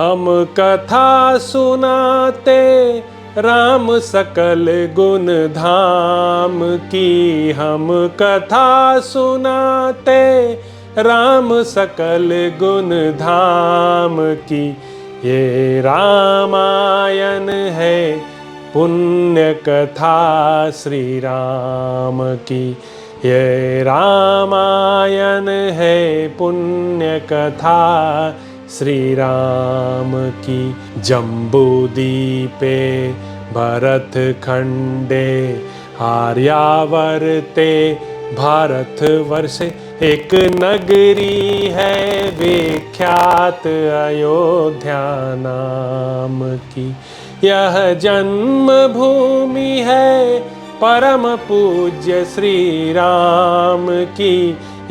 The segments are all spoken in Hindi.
हम कथा सुनाते राम सकल गुण धाम की, हम कथा सुनाते राम सकल गुण धाम की। ये रामायण है पुण्य कथा श्री राम की, ये रामायण है पुण्य कथा श्री राम की। जम्बूदीपे भरत खंडे आर्यावर्ते भारत वर्षे, एक नगरी है विख्यात अयोध्या नाम की। यह जन्म भूमि है परम पूज्य श्री राम की,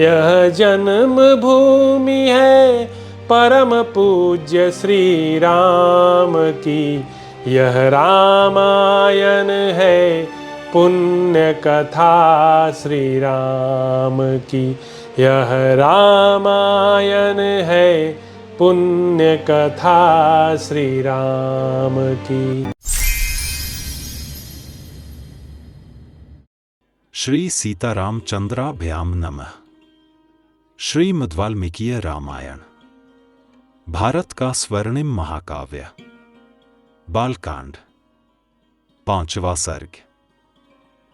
यह जन्म भूमि है परम पूज्य श्री राम की। यह रामायण है पुण्य कथा श्री राम की, यह रामायण है पुण्य कथा श्री राम की। श्री सीतारामचंद्राभ्याम नमः। श्रीमद् वाल्मीकीय रामायण भारत का स्वर्णिम महाकाव्य। बालकांड 5वां सर्ग।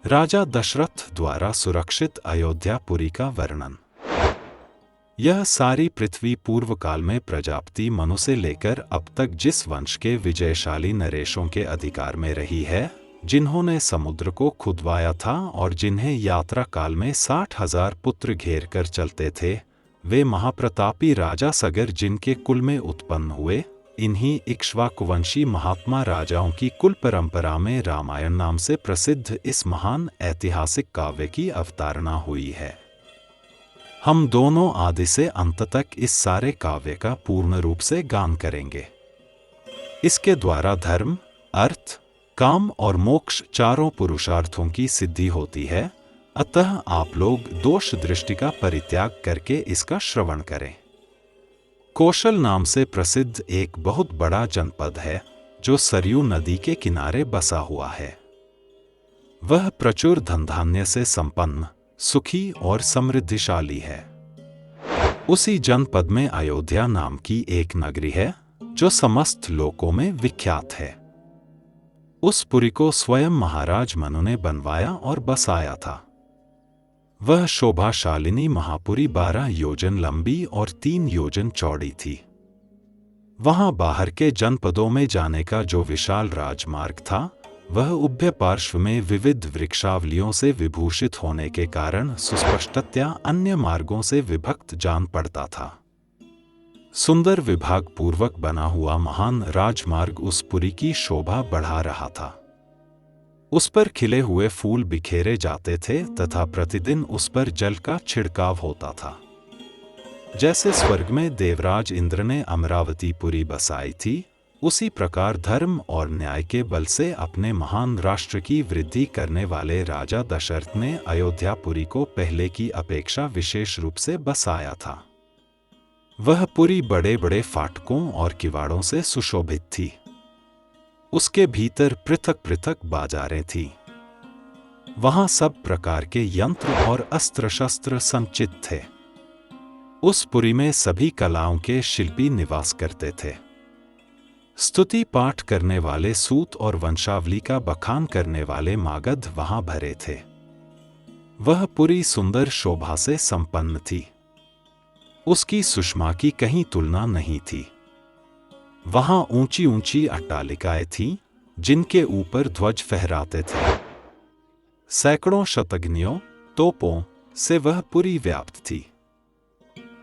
राजा दशरथ द्वारा सुरक्षित अयोध्यापुरी का वर्णन। यह सारी पृथ्वी पूर्व काल में प्रजापति मनु से लेकर अब तक जिस वंश के विजयशाली नरेशों के अधिकार में रही है, जिन्होंने समुद्र को खुदवाया था और जिन्हें यात्रा काल में 60,000 पुत्र घेर कर चलते थे, वे महाप्रतापी राजा सगर जिनके कुल में उत्पन्न हुए, इन्हीं इक्ष्वाकुवंशी महात्मा राजाओं की कुल परंपरा में रामायण नाम से प्रसिद्ध इस महान ऐतिहासिक काव्य की अवतारणा हुई है। हम दोनों आदि से अंत तक इस सारे काव्य का पूर्ण रूप से गान करेंगे। इसके द्वारा धर्म, अर्थ, काम और मोक्ष चारों पुरुषार्थों की सिद्धि होती है, अतः आप लोग दोष दृष्टि का परित्याग करके इसका श्रवण करें। कौशल नाम से प्रसिद्ध एक बहुत बड़ा जनपद है जो सरयू नदी के किनारे बसा हुआ है। वह प्रचुर धनधान्य से संपन्न, सुखी और समृद्धिशाली है। उसी जनपद में अयोध्या नाम की एक नगरी है जो समस्त लोकों में विख्यात है। उस पुरी को स्वयं महाराज मनु ने बनवाया और बसाया था। वह शोभाशालिनी महापुरी 12 योजन लंबी और 3 योजन चौड़ी थी। वहां बाहर के जनपदों में जाने का जो विशाल राजमार्ग था, वह उभय पार्श्व में विविध वृक्षावलियों से विभूषित होने के कारण सुस्पष्टतया अन्य मार्गों से विभक्त जान पड़ता था। सुंदर विभाग पूर्वक बना हुआ महान राजमार्ग उस पुरी की शोभा बढ़ा रहा था। उस पर खिले हुए फूल बिखेरे जाते थे तथा प्रतिदिन उस पर जल का छिड़काव होता था। जैसे स्वर्ग में देवराज इंद्र ने अमरावतीपुरी बसाई थी, उसी प्रकार धर्म और न्याय के बल से अपने महान राष्ट्र की वृद्धि करने वाले राजा दशरथ ने अयोध्यापुरी को पहले की अपेक्षा विशेष रूप से बसाया था। वह पुरी बड़े बड़े फाटकों और किवाड़ों से सुशोभित थी। उसके भीतर पृथक पृथक बाजारें थीं। वहां सब प्रकार के यंत्र और अस्त्र शस्त्र संचित थे। उस पुरी में सभी कलाओं के शिल्पी निवास करते थे। स्तुति पाठ करने वाले सूत और वंशावली का बखान करने वाले मागध वहां भरे थे। वह पुरी सुंदर शोभा से संपन्न थी। उसकी सुषमा की कहीं तुलना नहीं थी। वहां ऊंची ऊंची अट्टालिकाएं थीं, जिनके ऊपर ध्वज फहराते थे। सैकड़ों शतघ्नियों, तोपों से वह पुरी व्याप्त थी।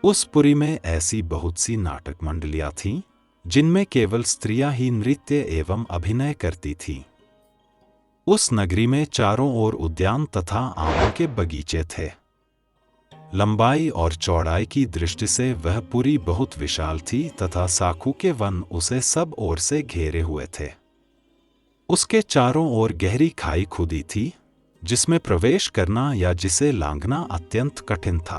उस पुरी में ऐसी बहुत सी नाटक मंडलियां थीं, जिनमें केवल स्त्रियां ही नृत्य एवं अभिनय करती थीं। उस नगरी में चारों ओर उद्यान तथा आमों के बगीचे थे। लंबाई और चौड़ाई की दृष्टि से वह पुरी बहुत विशाल थी तथा साखू के वन उसे सब ओर से घेरे हुए थे। उसके चारों ओर गहरी खाई खुदी थी, जिसमें प्रवेश करना या जिसे लांघना अत्यंत कठिन था।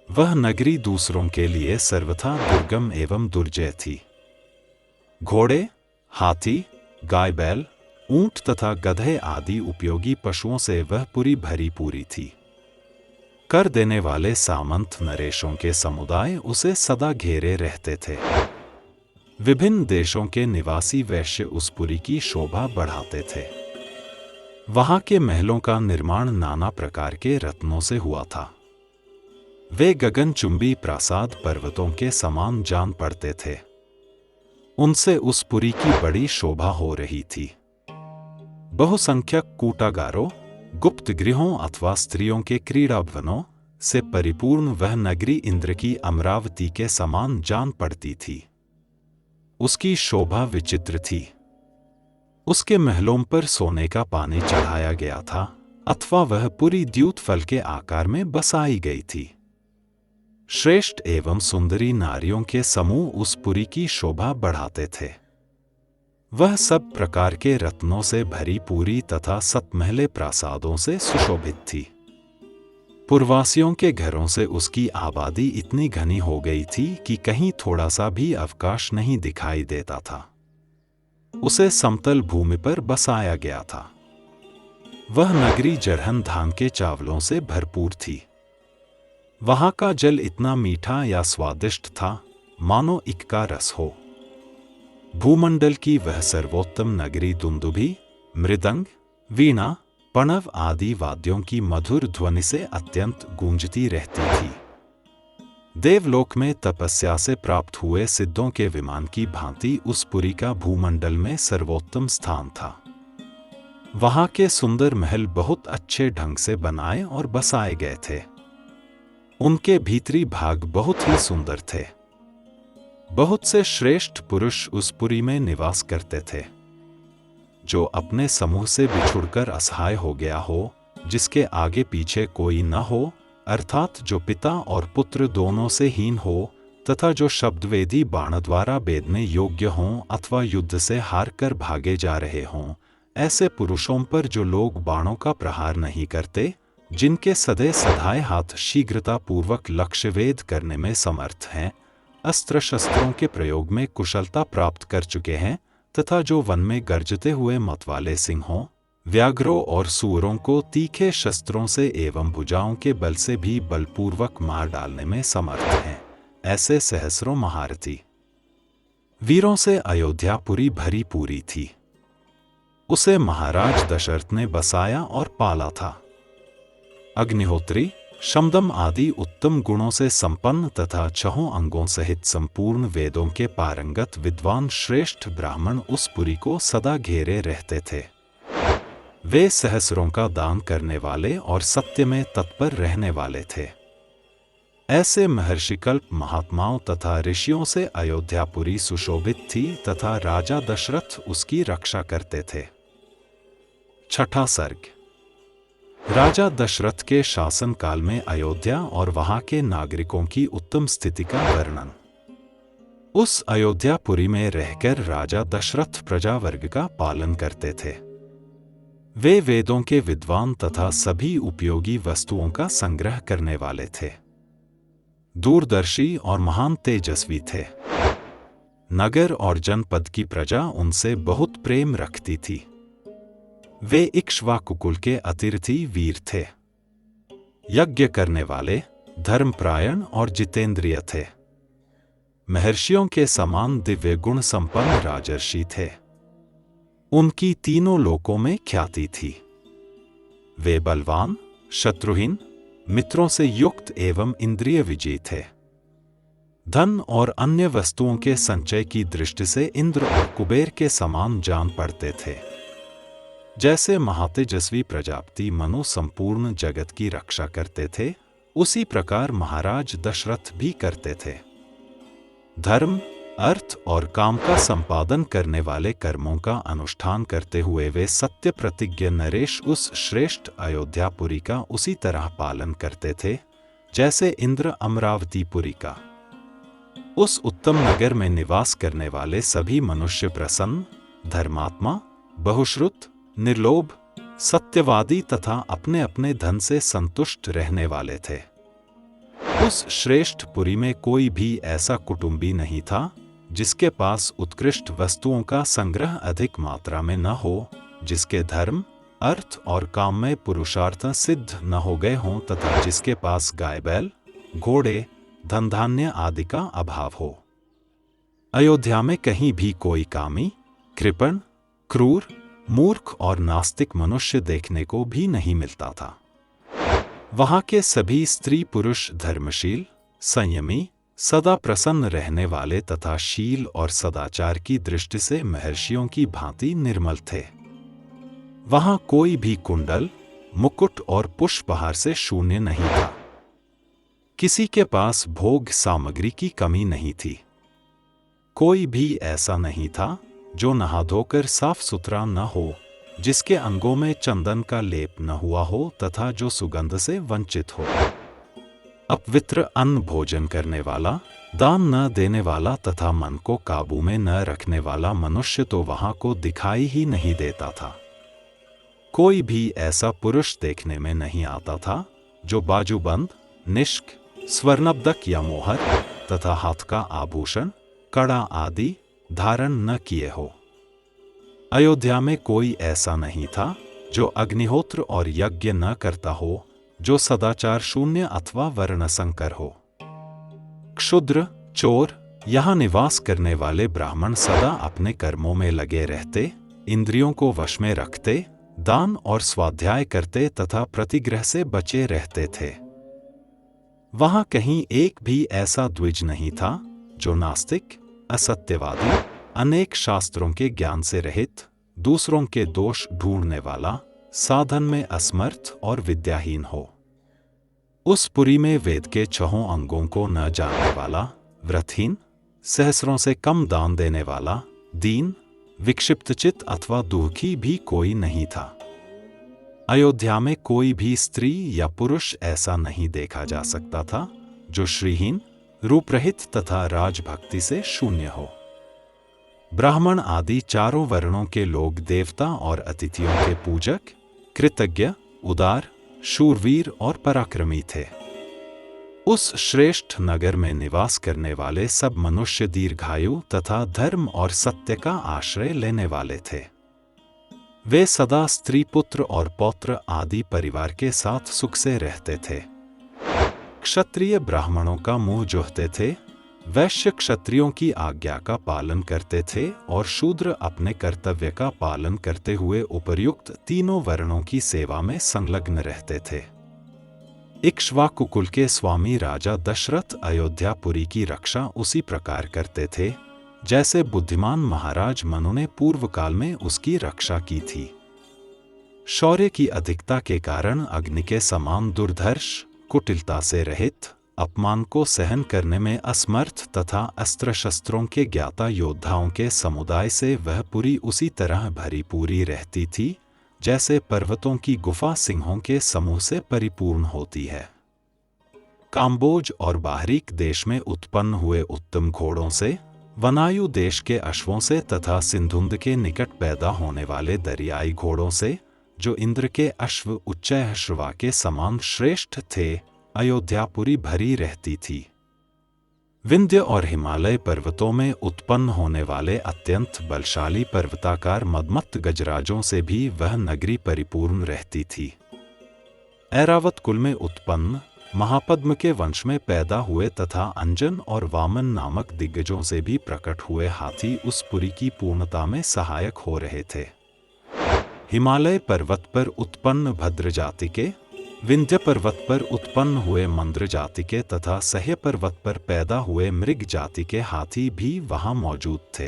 वह नगरी दूसरों के लिए सर्वथा दुर्गम एवं दुर्जय थी। घोड़े, हाथी, गाय बैल, ऊंट तथा गधे आदि उपयोगी पशुओं से वह पुरी भरी पूरी थी। कर देने वाले सामंत नरेशों के समुदाय उसे सदा घेरे रहते थे। विभिन्न देशों के निवासी वैश्य उस पुरी की शोभा बढ़ाते थे। वहां के महलों का निर्माण नाना प्रकार के रत्नों से हुआ था। वे गगनचुंबी प्रासाद पर्वतों के समान जान पड़ते थे। उनसे उस पुरी की बड़ी शोभा हो रही थी। बहुसंख्यक कूटागारों, गुप्त गृहों अथवा स्त्रियों के क्रीड़ाभवनों से परिपूर्ण वह नगरी इंद्र की अमरावती के समान जान पड़ती थी। उसकी शोभा विचित्र थी। उसके महलों पर सोने का पानी चढ़ाया गया था अथवा वह पुरी द्यूत फल के आकार में बसाई गई थी। श्रेष्ठ एवं सुंदरी नारियों के समूह उस पुरी की शोभा बढ़ाते थे। वह सब प्रकार के रत्नों से भरी पूरी तथा सतमहले प्रासादों से सुशोभित थी। पुरवासियों के घरों से उसकी आबादी इतनी घनी हो गई थी कि कहीं थोड़ा सा भी अवकाश नहीं दिखाई देता था। उसे समतल भूमि पर बसाया गया था। वह नगरी जरहन धान के चावलों से भरपूर थी। वहां का जल इतना मीठा या स्वादिष्ट था मानो इक का रस हो। भूमंडल की वह सर्वोत्तम नगरी दुंदुभी, मृदंग, वीणा, पणव आदि वाद्यों की मधुर ध्वनि से अत्यंत गूंजती रहती थी। देवलोक में तपस्या से प्राप्त हुए सिद्धों के विमान की भांति उस पुरी का भूमंडल में सर्वोत्तम स्थान था। वहां के सुंदर महल बहुत अच्छे ढंग से बनाए और बसाए गए थे। उनके भीतरी भाग बहुत ही सुंदर थे। बहुत से श्रेष्ठ पुरुष उस पुरी में निवास करते थे। जो अपने समूह से बिछुड़कर असहाय हो गया हो, जिसके आगे पीछे कोई न हो, अर्थात जो पिता और पुत्र दोनों से हीन हो, तथा जो शब्दवेदी बाण द्वारा बेदने योग्य हों अथवा युद्ध से हार कर भागे जा रहे हों, ऐसे पुरुषों पर जो लोग बाणों का प्रहार नहीं करते, जिनके सदै सधाए हाथ शीघ्रता पूर्वक लक्ष्यवेद करने में समर्थ हैं, अस्त्र शस्त्रों के प्रयोग में कुशलता प्राप्त कर चुके हैं, तथा जो वन में गरजते हुए मतवाले सिंहों, व्याघ्रों और सूअरों को तीखे शस्त्रों से एवं भुजाओं के बल से भी बलपूर्वक मार डालने में समर्थ हैं, ऐसे सहस्रों महारथी वीरों से अयोध्यापुरी भरी पूरी थी। उसे महाराज दशरथ ने बसाया और पाला था। अग्निहोत्री, शमदम आदि उत्तम गुणों से संपन्न तथा छहों अंगों सहित संपूर्ण वेदों के पारंगत विद्वान श्रेष्ठ ब्राह्मण उस पुरी को सदा घेरे रहते थे। वे सहस्रों का दान करने वाले और सत्य में तत्पर रहने वाले थे। ऐसे महर्षिकल्प महात्माओं तथा ऋषियों से अयोध्यापुरी सुशोभित थी तथा राजा दशरथ उसकी रक्षा करते थे। छठा सर्ग। राजा दशरथ के शासन काल में अयोध्या और वहां के नागरिकों की उत्तम स्थिति का वर्णन। उस अयोध्यापुरी में रहकर राजा दशरथ प्रजा वर्ग का पालन करते थे। वे वेदों के विद्वान तथा सभी उपयोगी वस्तुओं का संग्रह करने वाले थे। दूरदर्शी और महान तेजस्वी थे। नगर और जनपद की प्रजा उनसे बहुत प्रेम रखती थी। वे इक्ष्वाकु कुल के अतिरथी वीर थे। यज्ञ करने वाले, धर्मपरायण और जितेंद्रिय थे। महर्षियों के समान दिव्य गुण संपन्न राजर्षि थे। उनकी तीनों लोकों में ख्याति थी। वे बलवान, शत्रुहीन, मित्रों से युक्त एवं इंद्रिय विजयी थे। धन और अन्य वस्तुओं के संचय की दृष्टि से इंद्र और कुबेर के समान जान पड़ते थे। जैसे महातेजस्वी प्रजापति मनु संपूर्ण जगत की रक्षा करते थे, उसी प्रकार महाराज दशरथ भी करते थे। धर्म, अर्थ और काम का संपादन करने वाले कर्मों का अनुष्ठान करते हुए वे सत्य प्रतिज्ञ नरेश उस श्रेष्ठ अयोध्यापुरी का उसी तरह पालन करते थे जैसे इंद्र अमरावतीपुरी का। उस उत्तम नगर में निवास करने वाले सभी मनुष्य प्रसन्न, धर्मात्मा, बहुश्रुत, निर्लोभ, सत्यवादी तथा अपने अपने धन से संतुष्ट रहने वाले थे। उस श्रेष्ठ पुरी में कोई भी ऐसा कुटुंबी नहीं था जिसके पास उत्कृष्ट वस्तुओं का संग्रह अधिक मात्रा में न हो, जिसके धर्म, अर्थ और काम में पुरुषार्थ सिद्ध न हो गए हों तथा जिसके पास गाय बैल, घोड़े, धन धान्य आदि का अभाव हो। अयोध्या में कहीं भी कोई कामी, कृपण, क्रूर, मूर्ख और नास्तिक मनुष्य देखने को भी नहीं मिलता था। वहां के सभी स्त्री पुरुष धर्मशील, संयमी, सदा प्रसन्न रहने वाले तथा शील और सदाचार की दृष्टि से महर्षियों की भांति निर्मल थे। वहां कोई भी कुंडल, मुकुट और पुष्पहार से शून्य नहीं था। किसी के पास भोग सामग्री की कमी नहीं थी। कोई भी ऐसा नहीं था जो नहा धोकर साफ सुथरा न हो, जिसके अंगों में चंदन का लेप न हुआ हो तथा जो सुगंध से वंचित हो। अपवित्र अन्न भोजन करने वाला, दान न देने वाला तथा मन को काबू में न रखने वाला मनुष्य तो वहां को दिखाई ही नहीं देता था। कोई भी ऐसा पुरुष देखने में नहीं आता था जो बाजूबंद, निष्क, स्वर्णबदक या मोहर तथा हाथ का आभूषण, कड़ा आदि धारण न किए हो। अयोध्या में कोई ऐसा नहीं था जो अग्निहोत्र और यज्ञ न करता हो, जो सदाचार शून्य अथवा वर्ण संकर हो। क्षुद्र, चोर, यहाँ निवास करने वाले ब्राह्मण सदा अपने कर्मों में लगे रहते, इंद्रियों को वश में रखते, दान और स्वाध्याय करते तथा प्रतिग्रह से बचे रहते थे। वहां कहीं एक भी ऐसा द्विज नहीं था जो नास्तिक, असत्यवादी, अनेक शास्त्रों के ज्ञान से रहित, दूसरों के दोष ढूंढने वाला, साधन में असमर्थ और विद्याहीन हो। उस पुरी में वेद के छहों अंगों को न जानने वाला, व्रतहीन, सहस्रों से कम दान देने वाला, दीन, विक्षिप्तचित्त अथवा दुखी भी कोई नहीं था। अयोध्या में कोई भी स्त्री या पुरुष ऐसा नहीं देखा जा सकता था जो श्रीहीन, रूपरहित तथा राजभक्ति से शून्य हो। ब्राह्मण आदि चारों वर्णों के लोग देवता और अतिथियों के पूजक, कृतज्ञ, उदार, शूरवीर और पराक्रमी थे। उस श्रेष्ठ नगर में निवास करने वाले सब मनुष्य दीर्घायु तथा धर्म और सत्य का आश्रय लेने वाले थे। वे सदा स्त्री, पुत्र और पौत्र आदि परिवार के साथ सुख से रहते थे। क्षत्रिय ब्राह्मणों का मुंह जोहते थे, वैश्य क्षत्रियों की आज्ञा का पालन करते थे और शूद्र अपने कर्तव्य का पालन करते हुए उपर्युक्त तीनों वर्णों की सेवा में संलग्न रहते थे। इक्ष्वाकु कुल के स्वामी राजा दशरथ अयोध्यापुरी की रक्षा उसी प्रकार करते थे जैसे बुद्धिमान महाराज मनु ने पूर्व काल में उसकी रक्षा की थी। शौर्य की अधिकता के कारण अग्नि के समान दुर्धर्ष, कुटिलता से रहित, अपमान को सहन करने में असमर्थ तथा अस्त्र शस्त्रों के ज्ञाता योद्धाओं के समुदाय से वह पुरी उसी तरह भरी पूरी रहती थी जैसे पर्वतों की गुफा सिंहों के समूह से परिपूर्ण होती है। काम्बोज और बाहरीक देश में उत्पन्न हुए उत्तम घोड़ों से, वनायु देश के अश्वों से तथा सिंधुंद के निकट पैदा होने वाले दरियाई घोड़ों से, जो इंद्र के अश्व उच्चैःश्रवा के समान श्रेष्ठ थे, अयोध्यापुरी भरी रहती थी। विंध्य और हिमालय पर्वतों में उत्पन्न होने वाले अत्यंत बलशाली पर्वताकार मदमत्त गजराजों से भी वह नगरी परिपूर्ण रहती थी। ऐरावत कुल में उत्पन्न, महापद्म के वंश में पैदा हुए तथा अंजन और वामन नामक दिग्गजों से भी प्रकट हुए हाथी उस पुरी की पूर्णता में सहायक हो रहे थे। हिमालय पर्वत पर उत्पन्न भद्र जाति के, विंध्य पर्वत पर उत्पन्न हुए मंद्र जाति के तथा सह्य पर्वत पर पैदा हुए मृग जाति के हाथी भी वहां मौजूद थे।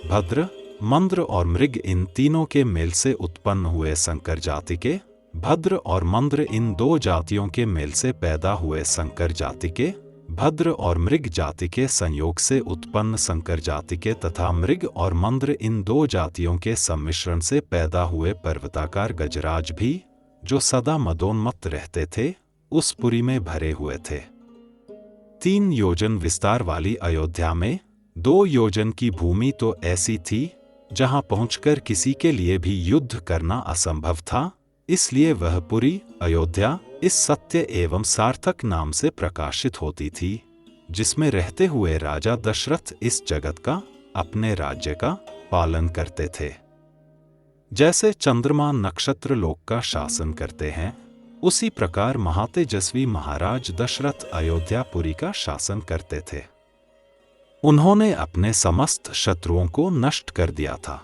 भद्र, मंद्र और मृग इन तीनों के मेल से उत्पन्न हुए संकर जाति के, भद्र और मंद्र इन दो जातियों के मेल से पैदा हुए संकर जाति के, भद्र और मृग जाति के संयोग से उत्पन्न संकर जाति के तथा मृग और मंद्र इन दो जातियों के सम्मिश्रण से पैदा हुए पर्वताकार गजराज भी, जो सदा मदोन्मत्त रहते थे, उस पुरी में भरे हुए थे। 3 योजन विस्तार वाली अयोध्या में 2 योजन की भूमि तो ऐसी थी जहां पहुंचकर किसी के लिए भी युद्ध करना असंभव था, इसलिए वह पुरी, अयोध्या, इस सत्य एवं सार्थक नाम से प्रकाशित होती थी, जिसमें रहते हुए राजा दशरथ इस जगत का, अपने राज्य का पालन करते थे। जैसे चंद्रमा नक्षत्र लोक का शासन करते हैं, उसी प्रकार महातेजस्वी महाराज दशरथ अयोध्यापुरी का शासन करते थे। उन्होंने अपने समस्त शत्रुओं को नष्ट कर दिया था,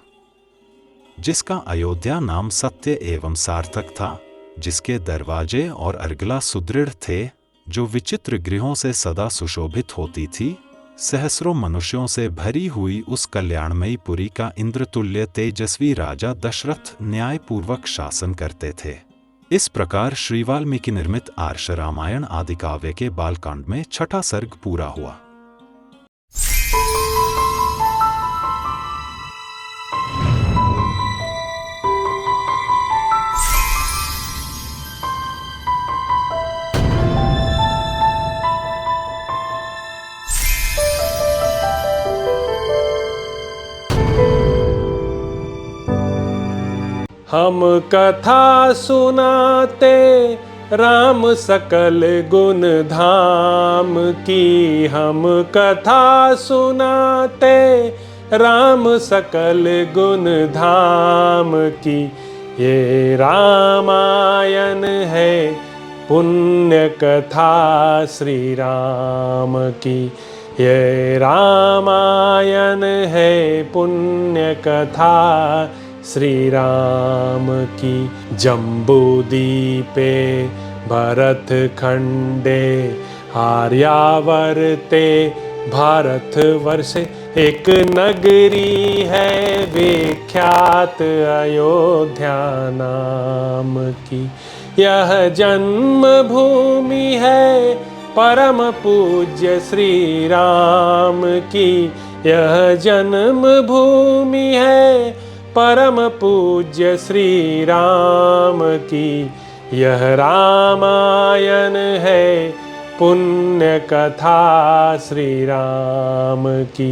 जिसका अयोध्या नाम सत्य एवं सार्थक था, जिसके दरवाजे और अर्गला सुदृढ़ थे, जो विचित्र गृहों से सदा सुशोभित होती थी, सहस्रों मनुष्यों से भरी हुई उस कल्याणमयी पुरी का इंद्रतुल्य तेजस्वी राजा दशरथ न्यायपूर्वक शासन करते थे। इस प्रकार श्री वाल्मीकि निर्मित आर्ष रामायण आदि काव्य के बालकांड में छठा सर्ग पूरा हुआ। हम कथा सुनाते राम सकल गुण धाम की, हम कथा सुनाते राम सकल गुण धाम की। ये रामायण है पुण्य कथा श्री राम की, ये रामायण है पुण्य कथा श्री राम की। जम्बूदीपे भरत खंडे आर्यावर्ते भारत वर्षे, एक नगरी है विख्यात अयोध्या नाम की। यह जन्म भूमि है परम पूज्य श्री राम की, यह जन्म भूमि है परम पूज्य श्री राम की। यह रामायण है पुण्य कथा श्री राम की,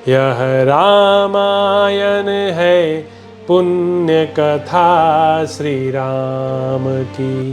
यह रामायण है पुण्य कथा श्री राम की।